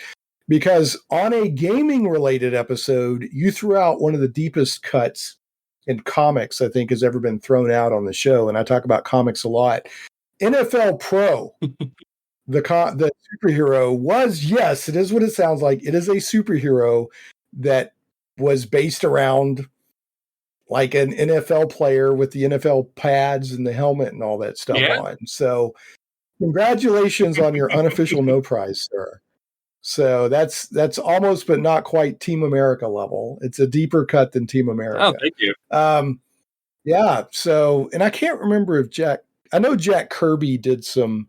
Because on a gaming-related episode, you threw out one of the deepest cuts in comics, I think, has ever been thrown out on the show. And I talk about comics a lot. NFL Pro, the superhero was, yes, it is what it sounds like. It is a superhero that was based around like an NFL player with the NFL pads and the helmet and all that stuff on. So congratulations on your unofficial no prize, sir. So that's almost, but not quite Team America level. It's a deeper cut than Team America. Oh, thank you. So, and I can't remember if I know Jack Kirby did some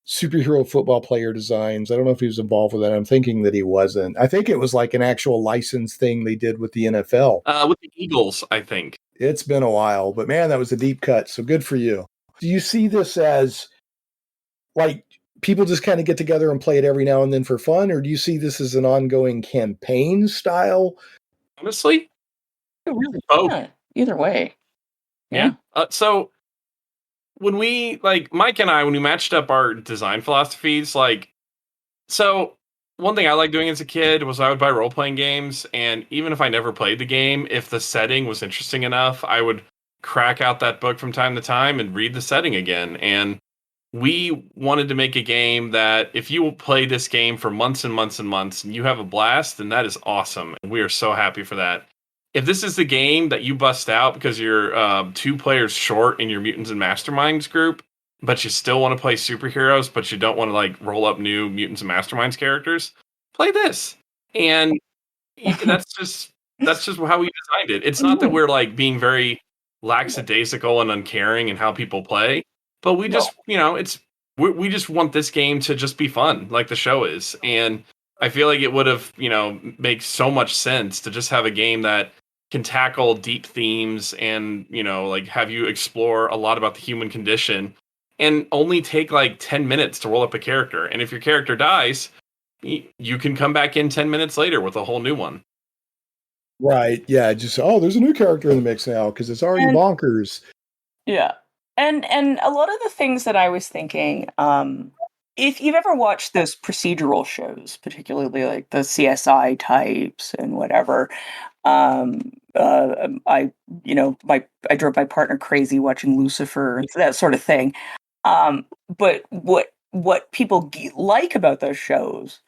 superhero football player designs. I don't know if he was involved with that. I'm thinking that he wasn't. I think it was like an actual license thing they did with the NFL. With the Eagles, I think. It's been a while, but man, that was a deep cut. So good for you. Do you see this as people just kind of get together and play it every now and then for fun? Or do you see this as an ongoing campaign style? Honestly, really, both. Either way. Yeah. So when we Mike and I, when we matched up our design philosophies, so one thing I liked doing as a kid was I would buy role-playing games, and even if I never played the game, if the setting was interesting enough, I would crack out that book from time to time and read the setting again. And we wanted to make a game that if you play this game for months and months and months and you have a blast, then that is awesome. And we are so happy for that. If this is the game that you bust out because you're 2 players short in your Mutants and Masterminds group, but you still want to play superheroes, but you don't want to like roll up new Mutants and Masterminds characters, play this. And that's just how we designed it. It's not that we're like being very lackadaisical and uncaring in how people play, but we just, we just want this game to just be fun, like the show is. And I feel like it would have, make so much sense to just have a game that can tackle deep themes and, like have you explore a lot about the human condition and only take like 10 minutes to roll up a character. And if your character dies, you can come back in 10 minutes later with a whole new one. Right. Yeah. Just, there's a new character in the mix now because it's already bonkers. Yeah. And a lot of the things that I was thinking, if you've ever watched those procedural shows, particularly like the CSI types and whatever, I drove my partner crazy watching Lucifer, that sort of thing. But what people like about those shows,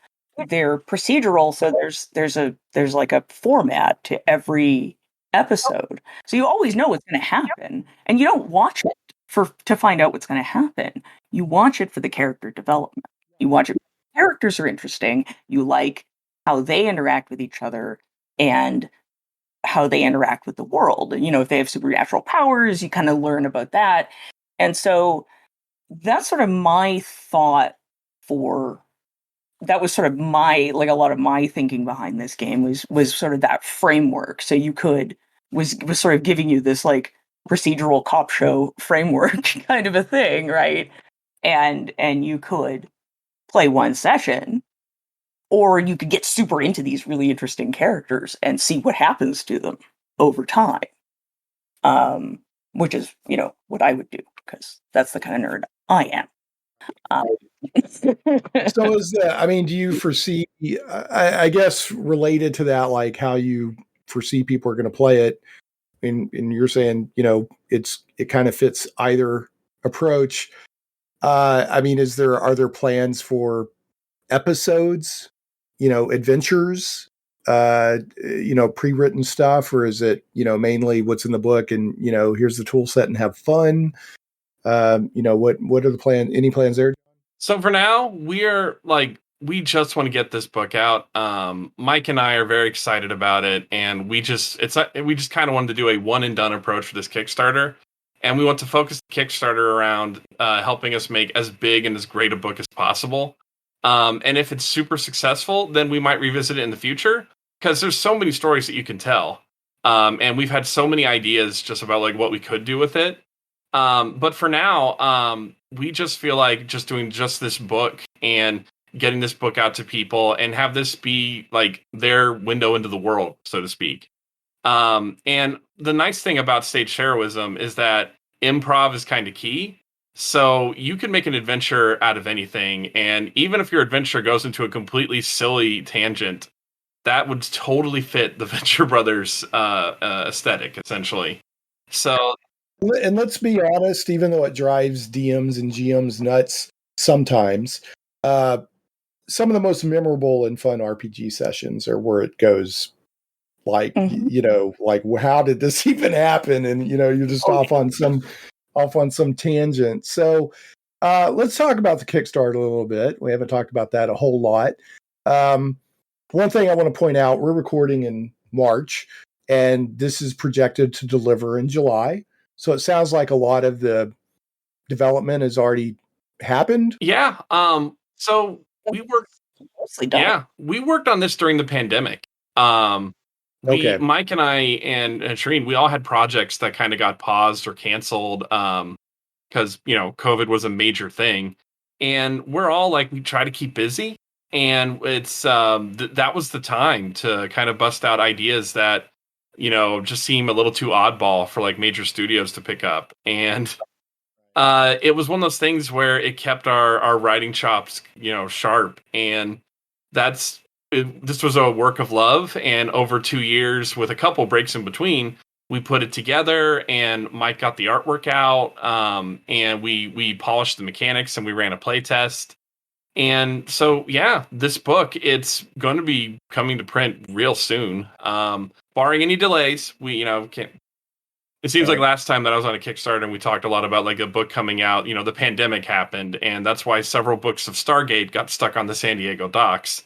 they're procedural, so there's like a format to every episode, so you always know what's going to happen, and you don't watch it to find out what's going to happen. You watch it for the character development. You watch it. Characters are interesting. You like how they interact with each other and how they interact with the world. And, if they have supernatural powers, you kind of learn about that. And so that's sort of my thought that was sort of a lot of my thinking behind this game was sort of that framework. So was sort of giving you this like procedural cop show framework kind of a thing, right? And you could play one session, or you could get super into these really interesting characters and see what happens to them over time. Which is, what I would do, because that's the kind of nerd I am. So do you foresee, I guess related to that, like how you foresee people are going to play it, and you're saying, it kind of fits either approach. Are there plans for episodes, adventures, pre-written stuff, or is it, mainly what's in the book and, here's the tool set and have fun? What are the plans? Any plans there? So for now, we just want to get this book out. Mike and I are very excited about it, and we just kind of wanted to do a one and done approach for this Kickstarter, and we want to focus the Kickstarter around helping us make as big and as great a book as possible. And if it's super successful, then we might revisit it in the future, because there's so many stories that you can tell, and we've had so many ideas just about like what we could do with it. But for now, we just feel like just doing just this book and getting this book out to people and have this be like their window into the world, so to speak. And the nice thing about Staged Heroism is that improv is kind of key. So you can make an adventure out of anything. And even if your adventure goes into a completely silly tangent, that would totally fit the Venture Brothers aesthetic, essentially. So... And let's be honest, even though it drives DMs and GMs nuts sometimes, some of the most memorable and fun RPG sessions are where it goes like, like, how did this even happen? And, you're just off on some tangent. So let's talk about the Kickstarter a little bit. We haven't talked about that a whole lot. One thing I want to point out, we're recording in March, and this is projected to deliver in July. So it sounds like a lot of the development has already happened. Yeah. So we worked. Yeah, we worked on this during the pandemic. Mike and I and Sharene, we all had projects that kind of got paused or canceled because COVID was a major thing, and we're all like, we try to keep busy, and it's that was the time to kind of bust out ideas that just seem a little too oddball for like major studios to pick up. And it was one of those things where it kept our writing chops, sharp. And this was a work of love. And over 2 years with a couple breaks in between, we put it together, and Mike got the artwork out, and we polished the mechanics, and we ran a play test. And so, yeah, this book, it's going to be coming to print real soon. Barring any delays, we, can't. It seems like last time that I was on a Kickstarter and we talked a lot about like a book coming out, the pandemic happened, and that's why several books of Stargate got stuck on the San Diego docks.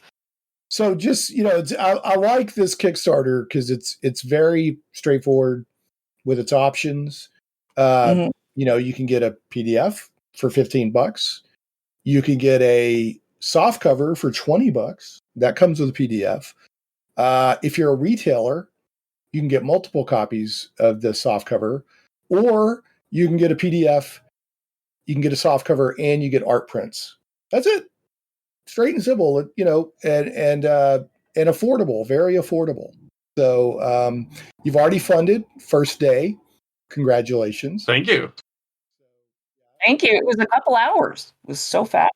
So just, I like this Kickstarter because it's very straightforward with its options. You can get a PDF for $15. You can get a soft cover for $20. That comes with a PDF. If you're a retailer, you can get multiple copies of the soft cover, or you can get a PDF, you can get a soft cover, and you get art prints. That's it. Straight and simple, and affordable, very affordable. So you've already funded first day. Congratulations. Thank you. Thank you. It was a couple hours. It was so fast.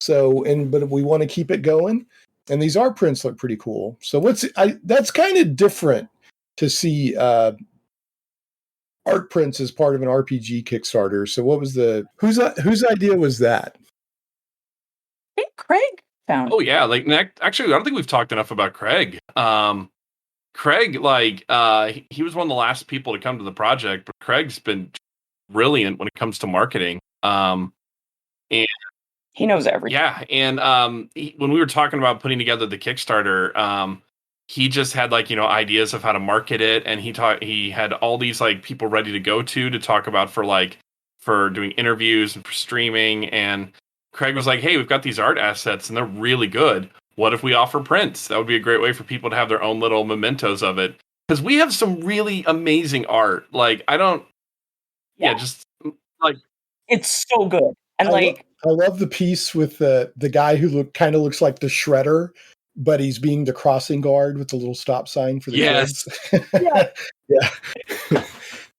So, but we want to keep it going. And these art prints look pretty cool. So that's kind of different to see art prints as part of an RPG Kickstarter. So what was whose idea was that? I think Craig found. Oh yeah, actually, I don't think we've talked enough about Craig. Craig, he was one of the last people to come to the project, but Craig's been brilliant when it comes to marketing. And he knows everything. Yeah, and when we were talking about putting together the Kickstarter, he just had ideas of how to market it, and he had all these people ready to go to talk about for doing interviews and for streaming. And Craig was like, "Hey, we've got these art assets, and they're really good. What if we offer prints? That would be a great way for people to have their own little mementos of it, because we have some really amazing art. It's so good." And I love the piece with the guy who kind of looks like the Shredder, but he's being the crossing guard with the little stop sign for the kids. Yeah.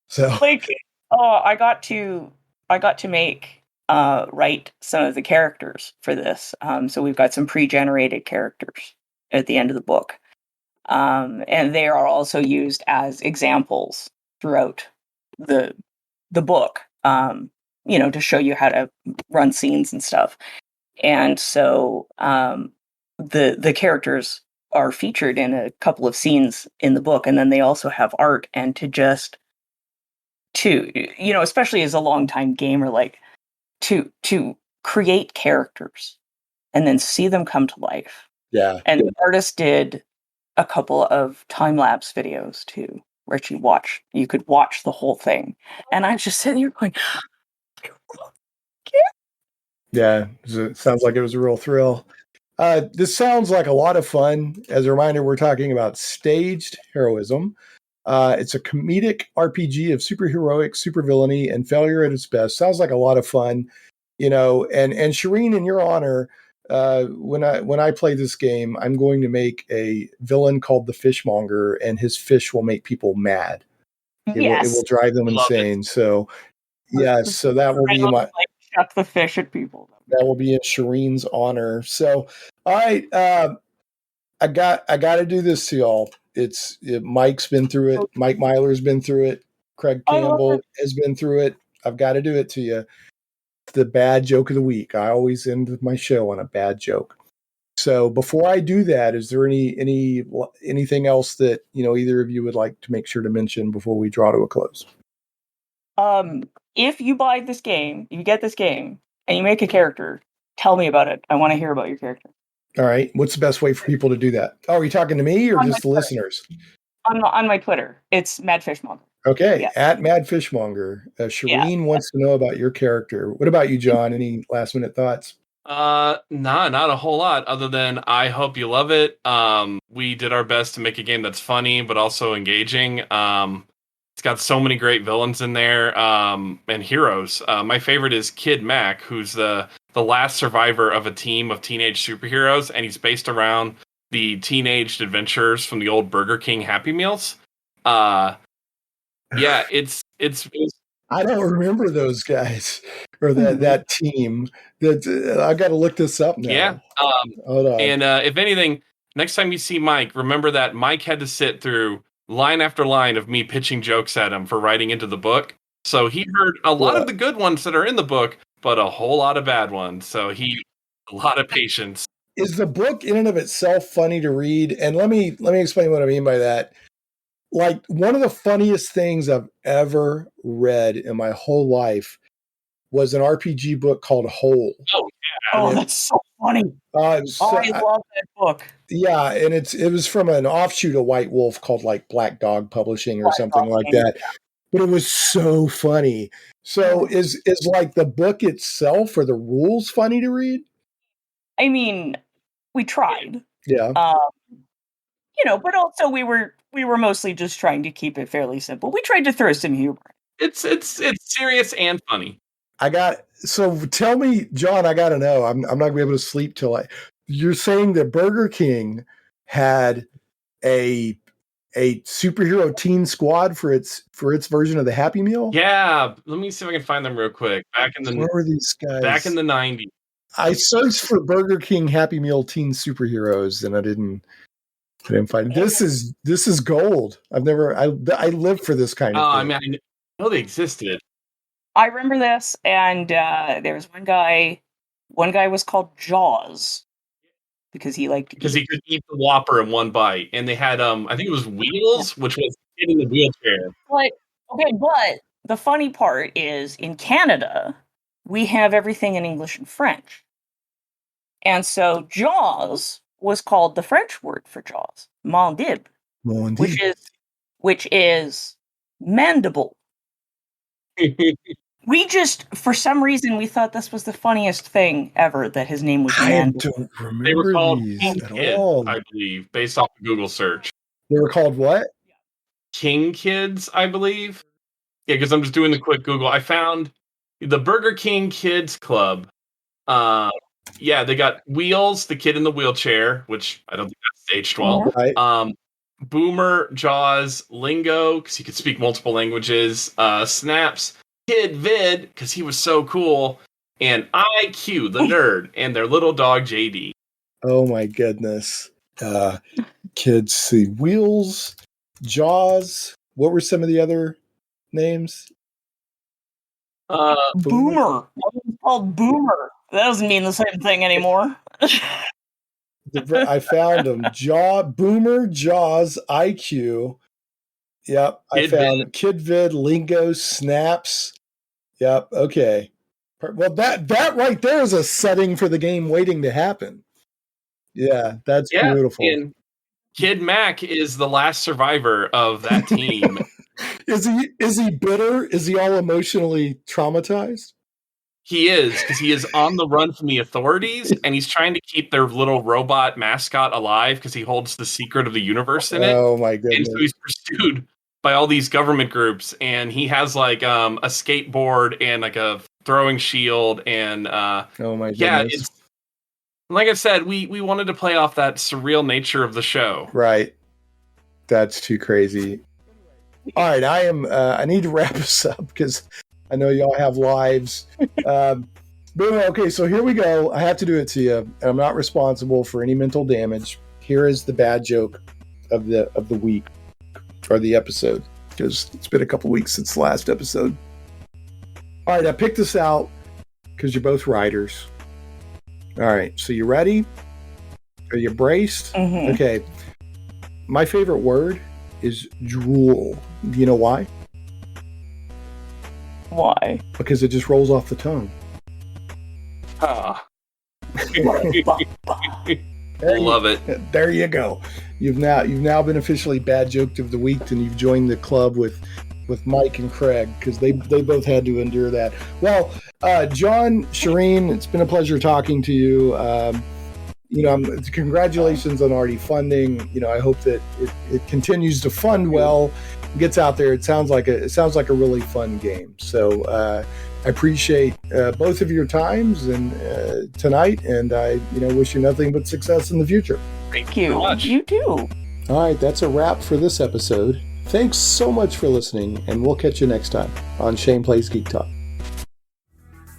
So I got to write some of the characters for this. So we've got some pre-generated characters at the end of the book. And they are also used as examples throughout the book. To show you how to run scenes and stuff. And so the characters are featured in a couple of scenes in the book, and then they also have art. And especially as a longtime gamer, to create characters and then see them come to life. Yeah. And the artist did a couple of time-lapse videos too, where you could watch the whole thing. And I just sitting here going, yeah, it sounds like it was a real thrill. This sounds like a lot of fun. As a reminder, we're talking about Staged Heroism. It's a comedic RPG of super-heroics, super-villainy, and failure at its best. Sounds like a lot of fun, and Sharene, in your honor, when I play this game, I'm going to make a villain called the Fishmonger, and his fish will make people mad. It will drive them insane. So, yes, so that will be my chuck the fish at people. That will be in Sharene's honor. So, all right, I got to do this to y'all. Mike's been through it. Mike Myler's been through it. Craig Campbell has been through it. I've got to do it to you. The bad joke of the week. I always end my show on a bad joke. So before I do that, is there anything else that either of you would like to make sure to mention before we draw to a close? If you buy this game, you get this game, and you make a character, tell me about it. I want to hear about your character. All right. What's the best way for people to do that? Oh, are you talking to me or just the listeners? On my Twitter. It's Madfishmonger. Okay. Yeah. At Madfishmonger. Sharene wants to know about your character. What about you, John? Any last minute thoughts? Not a whole lot other than I hope you love it. We did our best to make a game that's funny, but also engaging. It's got so many great villains in there, and heroes. My favorite is Kid Mac, who's the last survivor of a team of teenage superheroes, and he's based around the teenage adventures from the old Burger King Happy Meals. It's I don't remember those guys or that team. I got to look this up now. Yeah. Hold on. And if anything, next time you see Mike, remember that Mike had to sit through line after line of me pitching jokes at him for writing into the book. So he heard a lot of the good ones that are in the book, but a whole lot of bad ones. So a lot of patience. Is the book in and of itself funny to read? And let me explain what I mean by that. Like, one of the funniest things I've ever read in my whole life was an RPG book called Hole. Oh, yeah. Oh, that's so funny. I love that book. Yeah, and it was from an offshoot of White Wolf called like Black Dog Publishing or something like that. But it was so funny. So is like the book itself or the rules funny to read? I mean, we tried. Yeah. But also we were mostly just trying to keep it fairly simple. We tried to throw some humor. It's serious and funny. So tell me, John, I got to know. I'm not going to be able to sleep till you're saying that Burger King had a superhero teen squad for its version of the Happy Meal? Yeah, let me see if I can find them real quick. Where were these guys? Back in the 90s. I searched for Burger King Happy Meal teen superheroes and I didn't find it. This is gold. I live for this kind of thing. I mean, I know they existed. I remember this, and there was one guy was called Jaws because he could eat the Whopper in one bite, and they had I think it was Wheels, which was a kid in the wheelchair. But the funny part is in Canada we have everything in English and French, and so Jaws was called the French word for Jaws, mandible, which is mandible. We just, for some reason, we thought this was the funniest thing ever, that his name was Mandible. I don't remember they were called these King at Kids, all. I believe, based off of Google search. They were called what? King Kids, I believe. Yeah, because I'm just doing the quick Google. I found the Burger King Kids Club. Yeah, they got Wheels, the kid in the wheelchair, which I don't think that's staged well. Right. Boomer, Jaws, Lingo, because he could speak multiple languages, Snaps, Kid Vid, because he was so cool, and IQ, the nerd, and their little dog, JD. Oh my goodness. Kids, see, Wheels, Jaws, what were some of the other names? Boomer. It's called Boomer. That doesn't mean the same thing anymore. I found them. Boomer, Jaws, IQ. Yep, I found Kid Vid, Lingo, Snaps. Yep, okay. Well, that right there is a setting for the game waiting to happen. Yeah, that's beautiful. And Kid Mac is the last survivor of that team. Is he bitter? Is he all emotionally traumatized? He is, because he is on the run from the authorities, and he's trying to keep their little robot mascot alive because he holds the secret of the universe in it. Oh my goodness! And so he's pursued by all these government groups, and he has like a skateboard and like a throwing shield, and oh my goodness! Yeah, it's like I said, we wanted to play off that surreal nature of the show. Right. That's too crazy. All right, I need to wrap us up because I know y'all have lives. But okay, so here we go. I have to do it to you, and I'm not responsible for any mental damage. Here is the bad joke of the week or the episode, because it's been a couple weeks since the last episode. All right, I picked this out because you're both writers. All right, so you ready? Are you braced? Mm-hmm. Okay. My favorite word is drool. Do you know why? Why? Because it just rolls off the tongue. Love it. There you go. You've now been officially bad joked of the week, and you've joined the club with Mike and Craig, because they both had to endure that. Well, John, Sharene, it's been a pleasure talking to you. Congratulations on already funding. I hope that it continues to fund well, gets out there. It sounds like a really fun game. So I appreciate both of your times and tonight, and I wish you nothing but success in the future. Thank you very much. You too. All right, that's a wrap for this episode. Thanks so much for listening, and we'll catch you next time on Sharene Plays Geek Talk.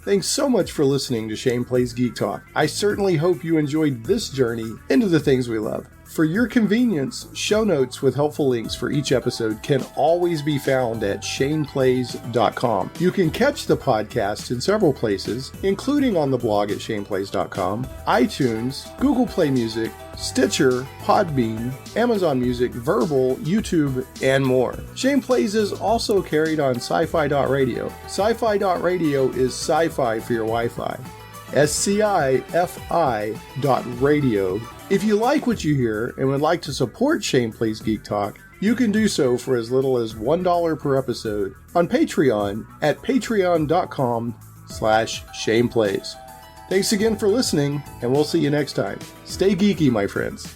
Thanks so much for listening to Sharene Plays Geek Talk. I certainly hope you enjoyed this journey into the things we love. For your convenience, show notes with helpful links for each episode can always be found at shaneplays.com. You can catch the podcast in several places, including on the blog at shaneplays.com, iTunes, Google Play Music, Stitcher, Podbean, Amazon Music, Verbal, YouTube, and more. Shane Plays is also carried on sci-fi.radio. Sci-fi.radio is sci-fi for your Wi-Fi. SCIFI.radio. If you like what you hear and would like to support Shane Plays Geek Talk, you can do so for as little as $1 per episode on Patreon at patreon.com/ShanePlays. Thanks again for listening, and we'll see you next time. Stay geeky, my friends.